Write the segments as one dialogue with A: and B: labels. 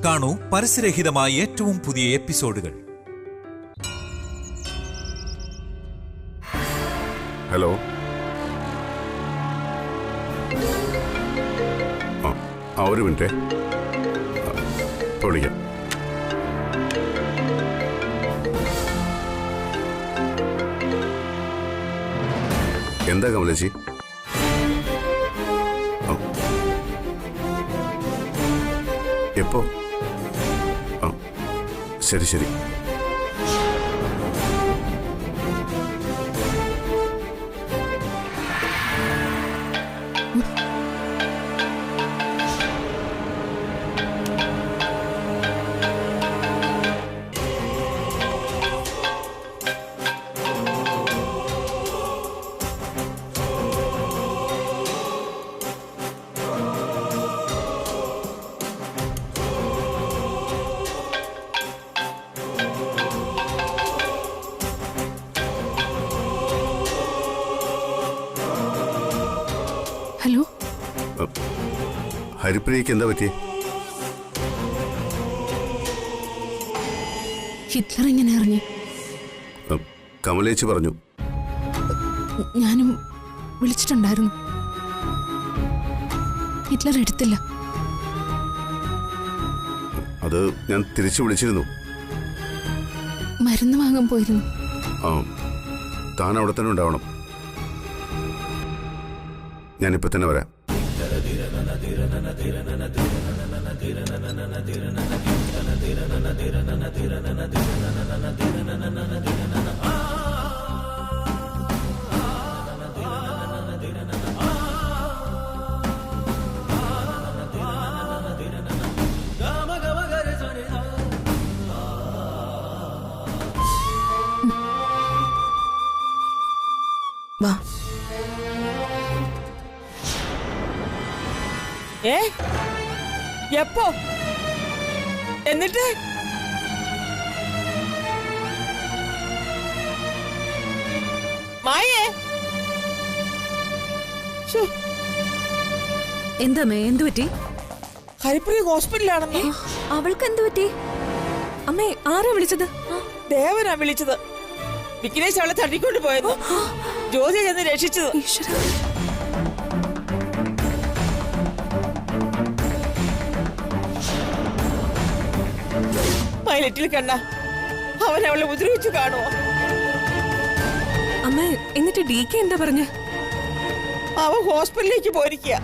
A: കാണൂ പരസ്യരഹിതമായ ഏറ്റവും പുതിയ എപ്പിസോഡുകൾ.
B: ഹലോ, ഒരു മിനിറ്റ് വിളിക്കാം. എന്താ കമലേച്ചി? എപ്പോ? ശരി ശരി.
C: ഹലോ,
B: ഹരിപ്രിയക്ക് എന്താ പറ്റിയേ?
C: ഹിറ്റ്ലർ എങ്ങനെ അറിഞ്ഞു?
B: കമലേച്ചി പറഞ്ഞു.
C: ഞാനും വിളിച്ചിട്ടുണ്ടായിരുന്നു. ഹിറ്റ്ലർ എടുത്തില്ല.
B: അത് ഞാൻ തിരിച്ചു വിളിച്ചിരുന്നു.
C: മരുന്ന് വാങ്ങാൻ പോയിരുന്നു.
B: താൻ അവിടെ തന്നെ ഉണ്ടാവണം. ഞാനിപ്പോ തന്നെ വരാം.
C: വാ.
D: എപ്പോ? എന്നിട്ട് മായേ,
E: എന്താമ്മേ, എന്തു പറ്റി?
D: ഹരിപ്രിയ ഹോസ്പിറ്റലാണെന്ന്.
E: അവൾക്ക് എന്തു പറ്റി? അമ്മേ, ആരാ വിളിച്ചത്?
D: ദേവനാ വിളിച്ചത്. വിഘ്നേശ് അവളെ തട്ടിക്കൊണ്ട് പോയത്. ജ്യോതി ചെന്ന് രക്ഷിച്ചത്. പൈലറ്റിൽ കണ്ട അവൻ അവളെ ഉപദ്രവിച്ചു കാണുമോ?
E: അമ്മ, എന്നിട്ട് DK എന്താ പറഞ്ഞ?
D: അവൻ ഹോസ്പിറ്റലിലേക്ക് പോയിരിക്കുക.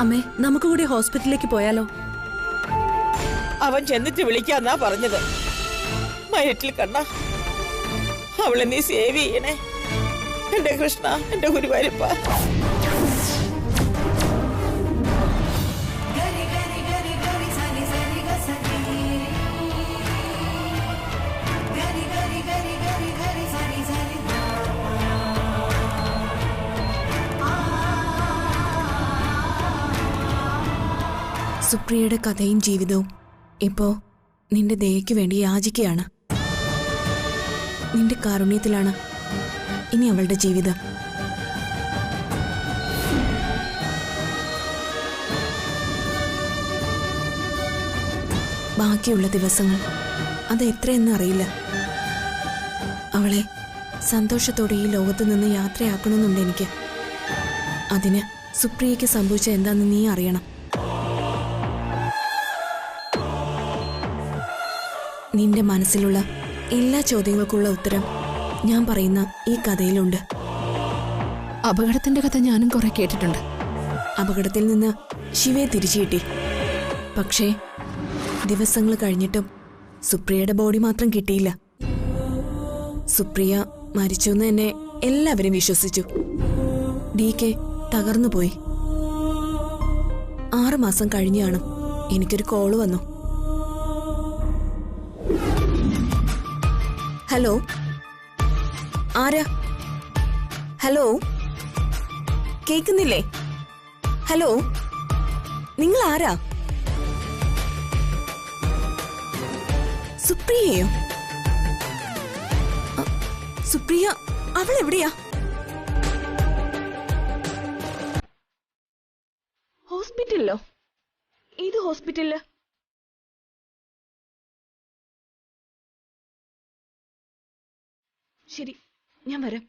E: അമ്മേ, നമുക്ക് കൂടി ഹോസ്പിറ്റലിലേക്ക് പോയാലോ?
D: അവൻ ചെന്നിട്ട് വിളിക്കാന്നാ പറഞ്ഞത്. മയറ്റിൽ കണ്ട അവളെ നീ സേവ് ചെയ്യണേ എന്റെ കൃഷ്ണ, എന്റെ ഗുരുവായൂരപ്പ.
C: സുപ്രിയയുടെ കഥയും ജീവിതവും ഇപ്പോ നിന്റെ ദയയ്ക്ക് വേണ്ടി യാചിക്കുകയാണ്. നിന്റെ കാരുണ്യത്തിലാണ് ഇനി അവളുടെ ജീവിതം. ബാക്കിയുള്ള ദിവസങ്ങൾ അത് എത്രയെന്ന് അറിയില്ല. അവളെ സന്തോഷത്തോടെ ഈ ലോകത്ത് നിന്ന് യാത്രയാക്കണമെന്നുണ്ട് എനിക്ക്. അതിന് സുപ്രിയയ്ക്ക് സംഭവിച്ച എന്താണെന്ന് നീ അറിയണം. നിന്റെ മനസ്സിലുള്ള എല്ലാ ചോദ്യങ്ങൾക്കുള്ള ഉത്തരം ഞാൻ പറയുന്ന ഈ കഥയിലുണ്ട്.
F: അപകടത്തിന്റെ കഥ ഞാനും കുറെ കേട്ടിട്ടുണ്ട്.
C: അപകടത്തിൽ നിന്ന് ശിവയെ തിരിച്ചു കിട്ടി. പക്ഷേ ദിവസങ്ങൾ കഴിഞ്ഞിട്ടും സുപ്രിയയുടെ ബോഡി മാത്രം കിട്ടിയില്ല. സുപ്രിയ മരിച്ചുവെന്ന് തന്നെ എല്ലാവരും വിശ്വസിച്ചു. DK തകർന്നുപോയി. 6 മാസം കഴിഞ്ഞാണ് എനിക്കൊരു കോള് വന്നു. ഹലോ, ആരാ? ഹലോ, കേൾക്കുന്നില്ലേ? ഹലോ, നിങ്ങൾ ആരാ? സുപ്രിയയോ? സുപ്രിയ അവൾ എവിടെയാ?
E: ഹോസ്പിറ്റലിലോ? ഏത് ഹോസ്പിറ്റലില്? ശരി, ഞാൻ വരാം.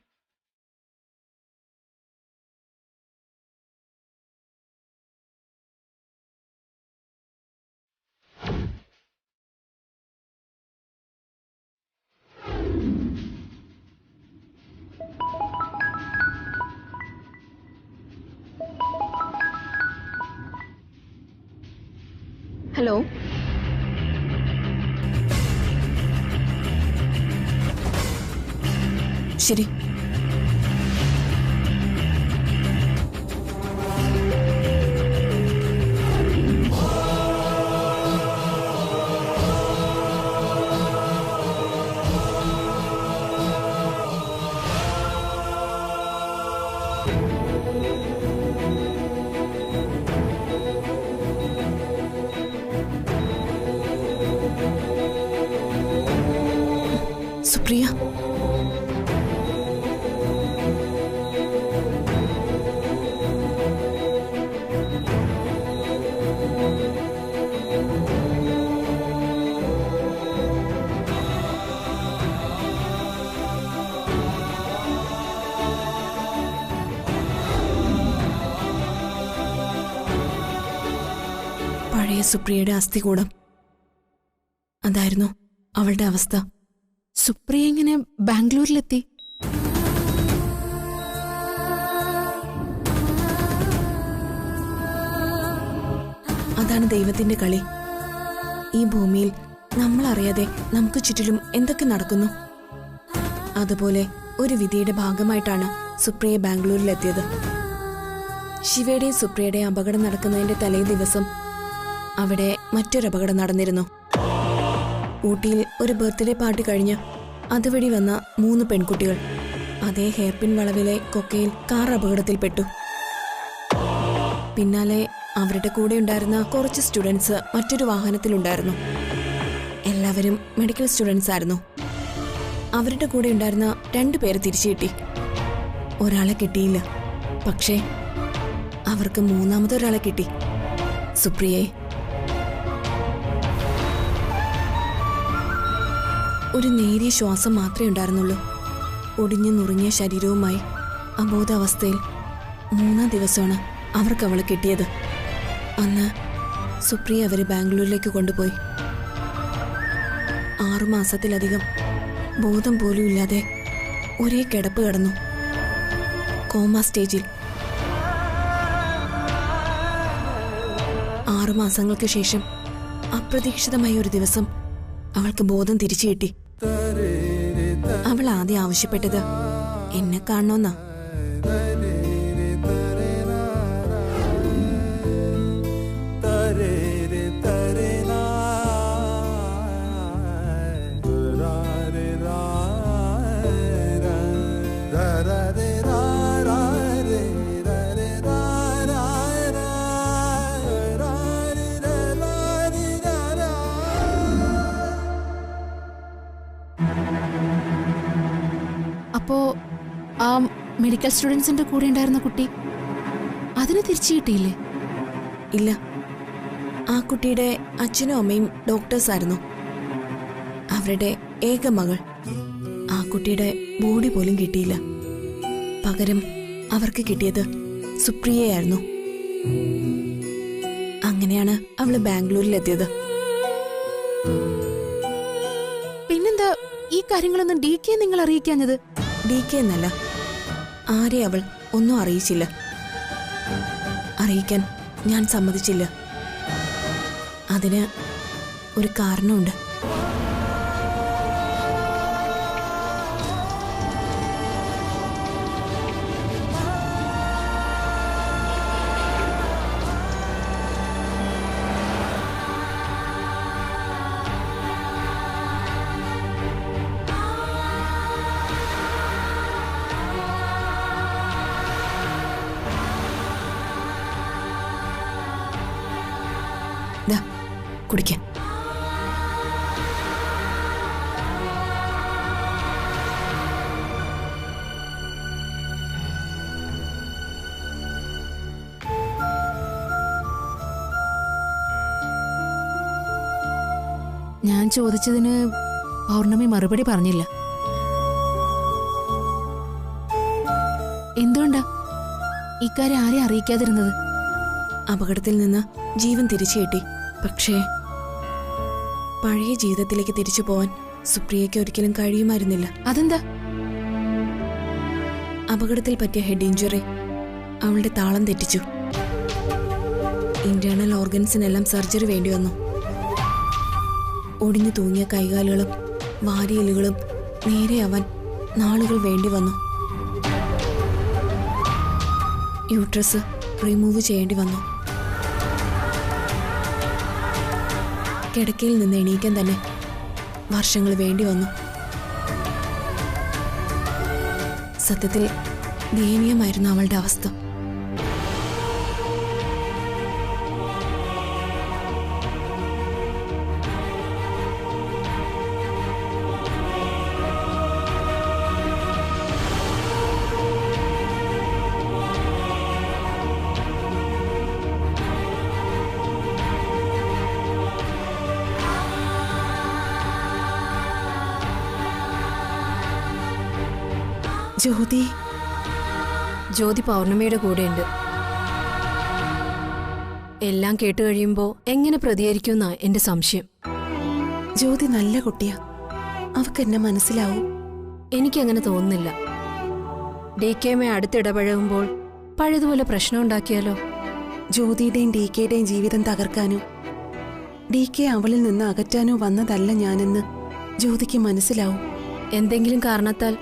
E: ഹലോ,
C: ശരി. സുപ്രിയ, പഴയ സുപ്രിയയുടെ അസ്ഥികൂടം. അതായിരുന്നു അവളുടെ അവസ്ഥ.
F: സുപ്രിയ എങ്ങനെ ബാംഗ്ലൂരിലെത്തി?
C: അതാണ് ദൈവത്തിന്റെ കളി. ഈ ഭൂമിയിൽ നമ്മൾ അറിയാതെ നമുക്ക് ചുറ്റിലും എന്തൊക്കെ നടക്കുന്നു. അതുപോലെ ഒരു വിധിയുടെ ഭാഗമായിട്ടാണ് സുപ്രിയ ബാംഗ്ലൂരിലെത്തിയത്. ശിവയുടെയും സുപ്രിയയുടെയും അപകടം നടക്കുന്നതിന്റെ തലേ ദിവസം അവിടെ മറ്റൊരു അപകടം നടന്നിരുന്നു. ഊട്ടിയിൽ ഒരു ബർത്ത്ഡേ പാർട്ടി കഴിഞ്ഞ് അതുവഴി വന്ന 3 പെൺകുട്ടികൾ അതേ ഹെയർപിൻ വളവിലെ കൊക്കയിൽ കാർ അപകടത്തിൽപ്പെട്ടു. പിന്നാലെ അവരുടെ കൂടെ ഉണ്ടായിരുന്ന കുറച്ച് സ്റ്റുഡൻസ് മറ്റൊരു വാഹനത്തിലുണ്ടായിരുന്നു. എല്ലാവരും മെഡിക്കൽ സ്റ്റുഡൻസ് ആയിരുന്നു. അവരുടെ കൂടെ ഉണ്ടായിരുന്ന 2 പേര് തിരിച്ചു കിട്ടി. ഒരാളെ കിട്ടിയില്ല. പക്ഷേ അവർക്ക് മൂന്നാമതൊരാളെ കിട്ടി, സുപ്രിയയെ. ഒരു നേരിയ ശ്വാസം മാത്രമേ ഉണ്ടായിരുന്നുള്ളൂ. ഒടിഞ്ഞു നുറുങ്ങിയ ശരീരവുമായി അബോധാവസ്ഥയിൽ 3-ാം ദിവസമാണ് അവർക്ക് അവളെ കിട്ടിയത്. അന്ന് സുപ്രിയ അവരെ ബാംഗ്ലൂരിലേക്ക് കൊണ്ടുപോയി. 6 മാസത്തിലധികം ബോധം പോലും ഇല്ലാതെ ഒരേ കിടപ്പ് കിടന്നു, കോമ സ്റ്റേജിൽ. 6 മാസങ്ങൾക്ക് ശേഷം അപ്രതീക്ഷിതമായ ഒരു ദിവസം അവൾക്ക് ബോധം തിരിച്ചു കിട്ടി. അവൾ ആദ്യം ആവശ്യപ്പെട്ടത് എന്നെ കാണണമെന്നാ.
F: അപ്പോ ആ മെഡിക്കൽ സ്റ്റുഡൻസിന്റെ കൂടെ ഉണ്ടായിരുന്ന കുട്ടി അതിന് തിരിച്ചു കിട്ടിയില്ലേ?
C: ഇല്ല, ആ കുട്ടിയുടെ അച്ഛനും അമ്മയും ഡോക്ടേഴ്സായിരുന്നു. അവരുടെ ഏക മകൾ. ആ കുട്ടിയുടെ ബോഡി പോലും കിട്ടിയില്ല. പകരം അവർക്ക് കിട്ടിയത് സുപ്രിയയായിരുന്നു. അങ്ങനെയാണ് അവള് ബാംഗ്ലൂരിലെത്തിയത്.
F: പിന്നെന്താ ഈ കാര്യങ്ങളൊന്നും DK നിങ്ങൾ അറിയിക്കാഞ്ഞത്?
C: DK എന്നല്ല, ആരെ അവൾ ഒന്നും അറിയിച്ചില്ല. അറിയിക്കാൻ ഞാൻ സമ്മതിച്ചില്ല. അതിന് ഒരു കാരണമുണ്ട്. കുടിക്കാൻ
F: ഞാൻ ചോദിച്ചതിന് പൗർണമി മറുപടി പറഞ്ഞില്ല. എന്തുകൊണ്ടാ ഇക്കാര്യം ആരെ അറിയിക്കാതിരുന്നത്?
C: അപകടത്തിൽ നിന്ന് ജീവൻ തിരിച്ചു കിട്ടി. പക്ഷേ പഴയ ജീവിതത്തിലേക്ക് തിരിച്ചു പോവാൻ സുപ്രിയയ്ക്ക് ഒരിക്കലും കഴിയുമായിരുന്നില്ല.
F: അതെന്താ?
C: അപകടത്തിൽ പറ്റിയ ഹെഡ് ഇഞ്ചുറി അവളുടെ താളം തെറ്റിച്ചു. ഇന്റേണൽ ഓർഗൻസിനെല്ലാം സർജറി വേണ്ടി വന്നു. ഒടിഞ്ഞു തൂങ്ങിയ കൈകാലുകളും വാരിയലുകളും നേരെയാവാൻ നാളുകൾ വേണ്ടി വന്നു. യൂട്രസ് റിമൂവ് ചെയ്യേണ്ടി വന്നു. കിടക്കയിൽ നിന്ന് എണീക്കാൻ തന്നെ വർഷങ്ങൾ വേണ്ടി വന്നു. സത്യത്തിൽ ദയനീയമായിരുന്നു അവളുടെ അവസ്ഥ.
E: ജ്യോതി പൗർണമിയുടെ കൂടെയുണ്ട്. എല്ലാം കേട്ടു കഴിയുമ്പോ എങ്ങനെ പ്രതികരിക്കുമെന്നാ എന്റെ സംശയം.
G: ജ്യോതി നല്ല കുട്ടിയാ, അവക്കെന്നെ മനസ്സിലാവും.
E: എനിക്കങ്ങനെ തോന്നുന്നില്ല. DKമേ അടുത്തിടപഴകുമ്പോൾ പഴയതുപോലെ പ്രശ്നം ഉണ്ടാക്കിയാലോ?
G: ജ്യോതിയുടെയും DKയുടെയും ജീവിതം തകർക്കാനോ DK അവളിൽ നിന്ന് അകറ്റാനോ വന്നതല്ല ഞാനെന്ന് ജ്യോതിക്ക് മനസ്സിലാവും.
E: എന്തെങ്കിലും കാരണത്താൽ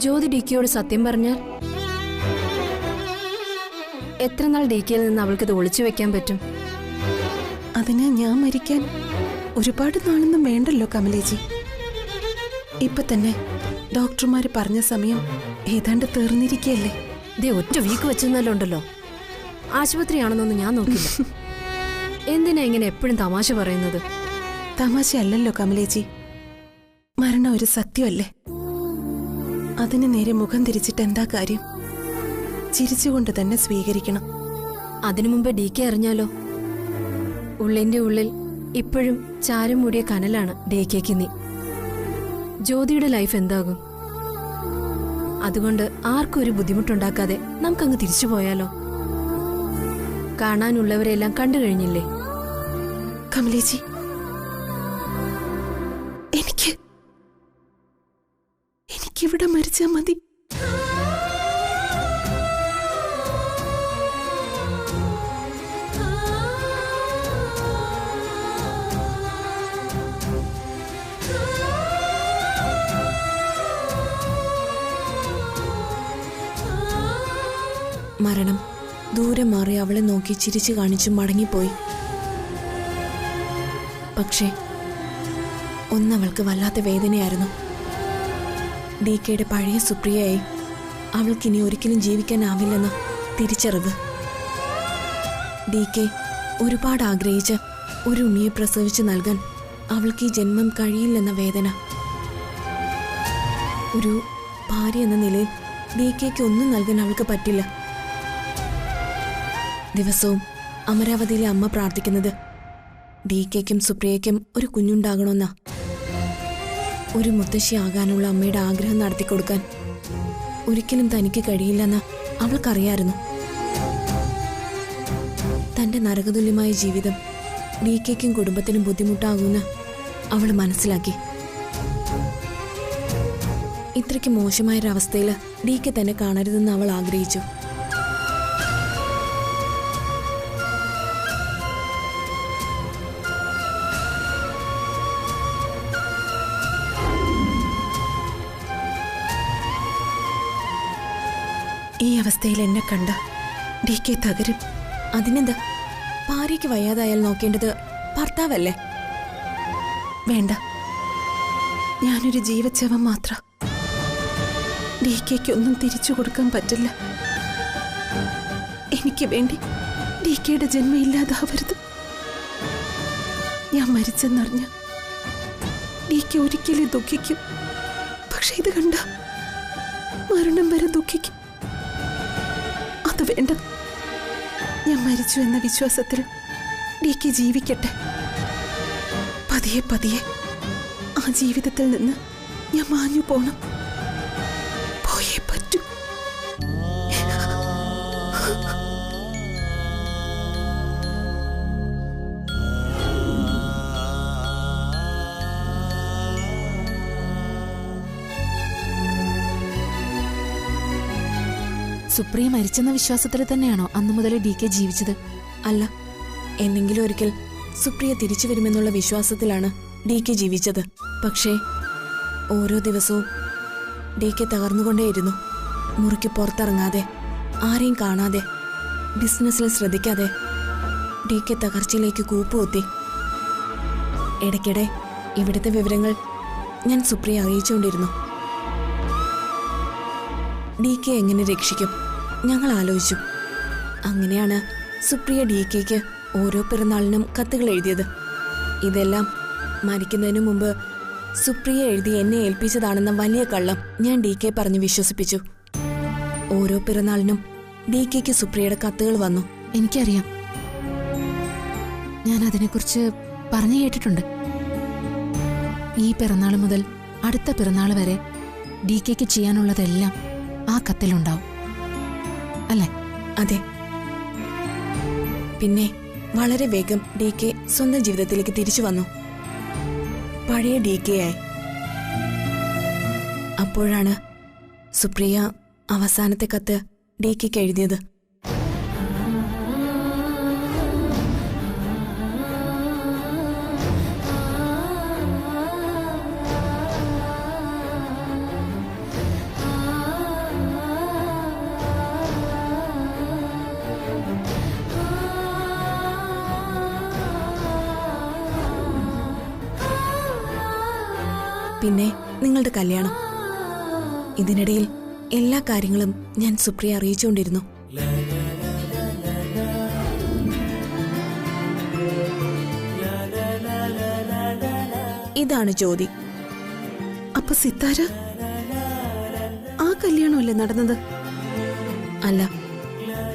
E: ജ്യോതി DKയോട് സത്യം പറഞ്ഞാൽ എത്ര നാൾ DKയിൽ നിന്ന് അവൾക്കിത് ഒളിച്ചു വെക്കാൻ പറ്റും?
G: അതിന് ഞാൻ മരിക്കാൻ ഒരുപാട് നാളൊന്നും വേണ്ടല്ലോ കമലേജി. ഇപ്പൊ തന്നെ ഡോക്ടർമാര് പറഞ്ഞ സമയം ഏതാണ്ട് തീർന്നിരിക്കയല്ലേ.
E: ദേ ഒറ്റ വീക്ക് വെച്ചെന്നല്ലോ ഉണ്ടല്ലോ. ആശുപത്രിയാണെന്നൊന്നും ഞാൻ നോക്കില്ല. എന്തിനാ ഇങ്ങനെ എപ്പോഴും തമാശ പറയുന്നത്?
G: തമാശ അല്ലല്ലോ കമലേജി, മരണം ഒരു സത്യമല്ലേ. അതിന് നേരെ മുഖം തിരിച്ചിട്ട് എന്താ കാര്യം? ചിരിച്ചുകൊണ്ട് തന്നെ സ്വീകരിക്കണം.
E: അതിനു മുമ്പ് DK അറിഞ്ഞാലോ? ഉള്ളിന്റെ ഉള്ളിൽ ഇപ്പോഴും ചാരം മൂടിയ കനലാണ് DKക്ക് നീ. ജ്യോതിയുടെ ലൈഫ് എന്താകും? അതുകൊണ്ട് ആർക്കും ഒരു ബുദ്ധിമുട്ടുണ്ടാക്കാതെ നമുക്കങ്ങ് തിരിച്ചു പോയാലോ? കാണാനുള്ളവരെല്ലാം കണ്ടു കഴിഞ്ഞില്ലേ?
G: കമലേജി, എനിക്കിവിടെ മരിച്ചാ മതി.
C: മരണം ദൂരെ മാറി അവളെ നോക്കി ചിരിച്ചു കാണിച്ചു മടങ്ങിപ്പോയി. പക്ഷേ ഒന്നവൾക്ക് വല്ലാത്ത വേദനയായിരുന്നു. DKയുടെ പഴയ സുപ്രിയയായി അവൾക്കിനി ഒരിക്കലും ജീവിക്കാനാവില്ലെന്ന തിരിച്ചറിവ്. DK ഒരുപാട് ആഗ്രഹിച്ച് ഒരു ഉണ്ണിയെ പ്രസവിച്ച് നൽകാൻ അവൾക്ക് ഈ ജന്മം കഴിയില്ലെന്ന വേദന. ഒരു ഭാര്യ എന്ന നിലയിൽ DKയ്ക്ക് ഒന്നും നൽകാൻ അവൾക്ക് പറ്റില്ല. ദിവസവും അമരാവതിയിലെ അമ്മ പ്രാർത്ഥിക്കുന്നത് DKയ്ക്കും സുപ്രിയയ്ക്കും ഒരു കുഞ്ഞുണ്ടാകണമെന്നാ. ഒരു മുത്തശ്ശിയാകാനുള്ള അമ്മയുടെ ആഗ്രഹം നടത്തിക്കൊടുക്കാൻ ഒരിക്കലും തനിക്ക് കഴിയില്ലെന്ന് അവൾക്കറിയായിരുന്നു. തന്റെ നരകതുല്യമായ ജീവിതം DKയ്ക്കും കുടുംബത്തിനും ബുദ്ധിമുട്ടാകുമെന്ന് അവൾ മനസ്സിലാക്കി. ഇത്രയ്ക്ക് മോശമായൊരവസ്ഥയിൽ DK തന്നെ കാണരുതെന്ന് അവൾ ആഗ്രഹിച്ചു.
G: ഈ അവസ്ഥയിൽ എന്നെ കണ്ട DK തകരും.
C: അതിനെന്താ? ഭാര്യയ്ക്ക് വയ്യാതായാൽ നോക്കേണ്ടത് ഭർത്താവല്ലേ?
G: വേണ്ട, ഞാനൊരു ജീവച്ഛവം മാത്രം. DKയ്ക്ക് ഒന്നും തിരിച്ചു കൊടുക്കാൻ പറ്റില്ല. എനിക്ക് വേണ്ടി DKയുടെ ജന്മം ഇല്ലാതാവരുത്. ഞാൻ മരിച്ചെന്നറിഞ്ഞ DK ഒരിക്കലും ദുഃഖിക്കും. പക്ഷെ ഇത് കണ്ട മരണം വരെ ദുഃഖിക്കും. അത് വേണ്ട. ഞാൻ മരിച്ചു എന്ന വിശ്വാസത്തിൽ DK ജീവിക്കട്ടെ. പതിയെ പതിയെ ആ ജീവിതത്തിൽ നിന്ന് ഞാൻ മാഞ്ഞു പോണം. പോയേ പറ്റൂ.
F: സുപ്രിയ മരിച്ചെന്ന വിശ്വാസത്തിൽ തന്നെയാണോ അന്നു മുതൽ ഡി കെ ജീവിച്ചത്?
C: അല്ല, എന്നെങ്കിലും ഒരിക്കൽ സുപ്രിയ തിരിച്ചു വരുമെന്നുള്ള വിശ്വാസത്തിലാണ് ഡി കെ ജീവിച്ചത്. പക്ഷേ ഓരോ ദിവസവും ഡി കെ തകർന്നുകൊണ്ടേയിരുന്നു. മുറിക്ക് പുറത്തിറങ്ങാതെ, ആരെയും കാണാതെ, ബിസിനസ്സിൽ ശ്രദ്ധിക്കാതെ ഡി കെ തകർച്ചയിലേക്ക് കൂപ്പുകുത്തി. ഇടയ്ക്കിടെ ഇവിടുത്തെ വിവരങ്ങൾ ഞാൻ സുപ്രിയ അറിയിച്ചുകൊണ്ടിരുന്നു. ഡി കെ എങ്ങനെ രക്ഷിക്കും ഞങ്ങൾ ആലോചിച്ചു. അങ്ങനെയാണ് സുപ്രിയ ഡി കെക്ക് ഓരോ പിറന്നാളിനും കത്തുകൾ എഴുതിയത്. ഇതെല്ലാം മരിക്കുന്നതിനു മുമ്പ് സുപ്രിയ എഴുതി എന്നെ ഏൽപ്പിച്ചതാണെന്ന വലിയ കള്ളം ഞാൻ ഡി കെ പറഞ്ഞ് വിശ്വസിപ്പിച്ചു. ഓരോ പിറന്നാളിനും ഡി കെക്ക് സുപ്രിയയുടെ കത്തുകൾ വന്നു.
F: എനിക്കറിയാം, ഞാൻ അതിനെക്കുറിച്ച് പറഞ്ഞു കേട്ടിട്ടുണ്ട്. ഈ പിറന്നാൾ മുതൽ അടുത്ത പിറന്നാൾ വരെ ഡി കെക്ക് ചെയ്യാനുള്ളതെല്ലാം ആ കത്തിലുണ്ടാവും, അല്ലേ?
C: അതെ. പിന്നെ വളരെ വേഗം ഡി കെ സ്വന്തം ജീവിതത്തിലേക്ക് തിരിച്ചു വന്നു. പഴയ ഡി കെ ആയി. അപ്പോഴാണ് സുപ്രിയ അവസാനത്തെ കത്ത് ഡി കെക്ക് എഴുതിയത്. പിന്നെ നിങ്ങളുടെ കല്യാണം. ഇതിനിടയിൽ എല്ലാ കാര്യങ്ങളും ഞാൻ സുപ്രിയ അറിയിച്ചുകൊണ്ടിരുന്നു. ഇതാണ് ജ്യോതി.
G: അപ്പൊ സിത്താര ആ കല്യാണമല്ലേ നടന്നത്?
C: അല്ല,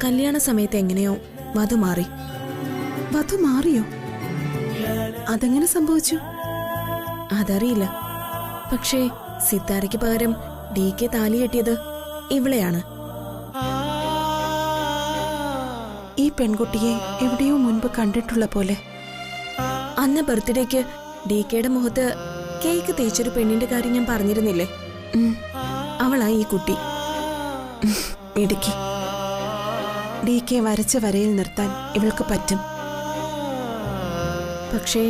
C: കല്യാണ സമയത്ത് എങ്ങനെയോ വധു മാറി.
G: വധു മാറിയോ? അതെങ്ങനെ സംഭവിച്ചു?
C: അതറിയില്ല. പക്ഷേ സിത്താരയ്ക്ക് പകരം ഡി കെ താലി കെട്ടിയത് ഇവളെയാണ്.
G: ഈ പെൺകുട്ടിയെ എവിടെയോ മുൻപ് കണ്ടിട്ടുള്ള പോലെ.
C: അന്ന് ബർത്ത്ഡേക്ക് ഡി കെയുടെ മുഖത്ത് കേക്ക് തേച്ചൊരു പെണ്ണിന്റെ കാര്യം ഞാൻ പറഞ്ഞിരുന്നില്ലേ? അവളാ ഈ കുട്ടി.
G: ഇടുക്കി ഡി കെ വരച്ച വരയിൽ നിർത്താൻ ഇവൾക്ക് പറ്റും.
C: പക്ഷേ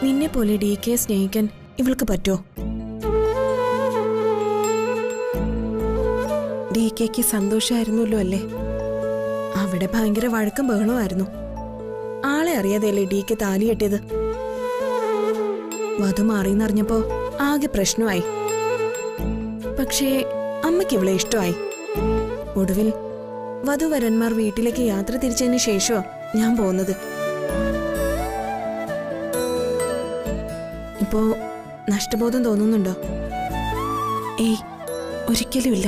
C: നിന്നെ പോലെ ഡി കെ സ്നേഹിക്കാൻ ഇവൾക്ക് പറ്റുമോ?
G: ഡി കെക്ക് സന്തോഷമായിരുന്നല്ലോ അല്ലേ?
C: അവിടെ ഭയങ്കര വഴക്കം ബഹളമായിരുന്നു. ആളെ അറിയാതെയല്ലേ ഡി കെ താലി കെട്ടിയത്. വധു മാറിയെന്നറിഞ്ഞപ്പോ ആകെ പ്രശ്നമായി. പക്ഷേ അമ്മയ്ക്ക് ഇവളെ ഇഷ്ടമായി. ഒടുവിൽ വധുവരന്മാർ വീട്ടിലേക്ക് യാത്ര തിരിച്ചതിന് ശേഷമാ ഞാൻ പോകുന്നത്. ഇപ്പോ നഷ്ടബോധം തോന്നുന്നുണ്ടോ?
G: ഏയ്, ഒരിക്കലുമില്ല.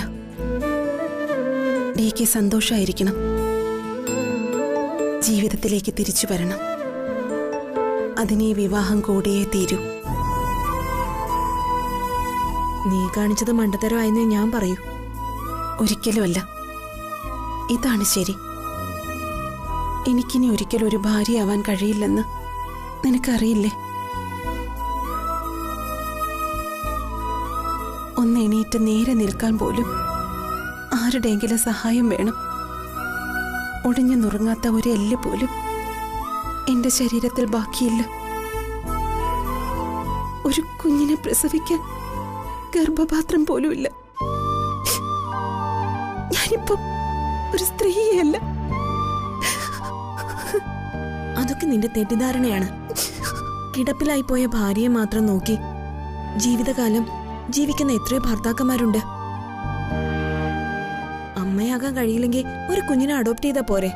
G: ഡി കെ സന്തോഷമായിരിക്കണം. ജീവിതത്തിലേക്ക് തിരിച്ചു വരണം. അതിനെ വിവാഹം കൂടിയേ തീരൂ.
C: നീ കാണിച്ചത് മണ്ടത്തരമായെന്നേ ഞാൻ പറയൂ.
G: ഒരിക്കലുമല്ല, ഇതാണ് ശരി. എനിക്കിനി ഒരിക്കലും ഒരു ഭാര്യയാവാൻ കഴിയില്ലെന്ന് നിനക്കറിയില്ലേ? ഒന്ന് എണീറ്റ് നേരെ നിൽക്കാൻ പോലും ആരുടെയെങ്കിലും സഹായം വേണം. ഒടിഞ്ഞു നുറുങ്ങാത്ത ഒരു എല്ല് പോലും എന്റെ ശരീരത്തിൽ ബാക്കിയില്ല. ഒരു കുഞ്ഞിനെ പ്രസവിക്കാൻ ഗർഭപാത്രം പോലും ഇല്ല. ഞാനിപ്പോ ഒരു സ്ത്രീയല്ല.
C: അതൊക്കെ നിന്റെ തെറ്റിദ്ധാരണയാണ്. കിടപ്പിലായിപ്പോയ ഭാര്യയെ മാത്രം നോക്കി ജീവിതകാലം ജീവിക്കുന്ന എത്രയോ ഭർത്താക്കന്മാരുണ്ട്. അമ്മയാകാൻ കഴിയില്ലെങ്കിൽ ഒരു കുഞ്ഞിനെ അഡോപ്റ്റ് ചെയ്താ പോരെ?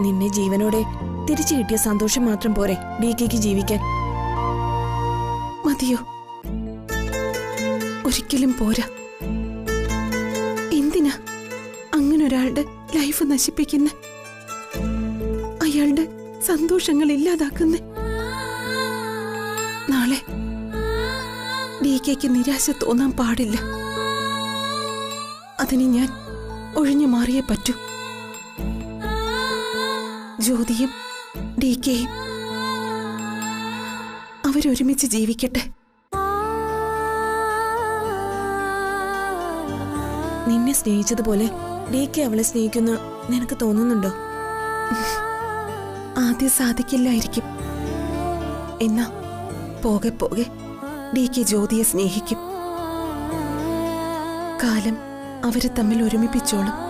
C: നിന്നെ ജീവനോടെ തിരിച്ചു കിട്ടിയ സന്തോഷം മാത്രം പോരെ ഡി കെക്ക് ജീവിക്കാൻ?
G: മതിയോ? ഒരിക്കലും പോരാ. എന്തിനാ അങ്ങനൊരാളുടെ ലൈഫ് നശിപ്പിക്കുന്ന, അയാളുടെ സന്തോഷങ്ങൾ ഇല്ലാതാക്കുന്ന? നാളെ DKക്ക് നിരാശ തോന്നാൻ പാടില്ല. അതിന് ഞാൻ ഒഴിഞ്ഞു മാറിയേ പറ്റൂ. ജ്യോതിയും DKയും അവരൊരുമിച്ച് ജീവിക്കട്ടെ.
C: നിന്നെ സ്നേഹിച്ചതുപോലെ DK അവളെ സ്നേഹിക്കുന്ന നിനക്ക് തോന്നുന്നുണ്ടോ?
G: ആദ്യം സാധിക്കില്ലായിരിക്കും. എന്നാ പോകെ പോകെ DK ജ്യോതിയെ സ്നേഹിക്കും. കാലം അവരെ തമ്മിൽ ഒരുമിപ്പിച്ചോളും.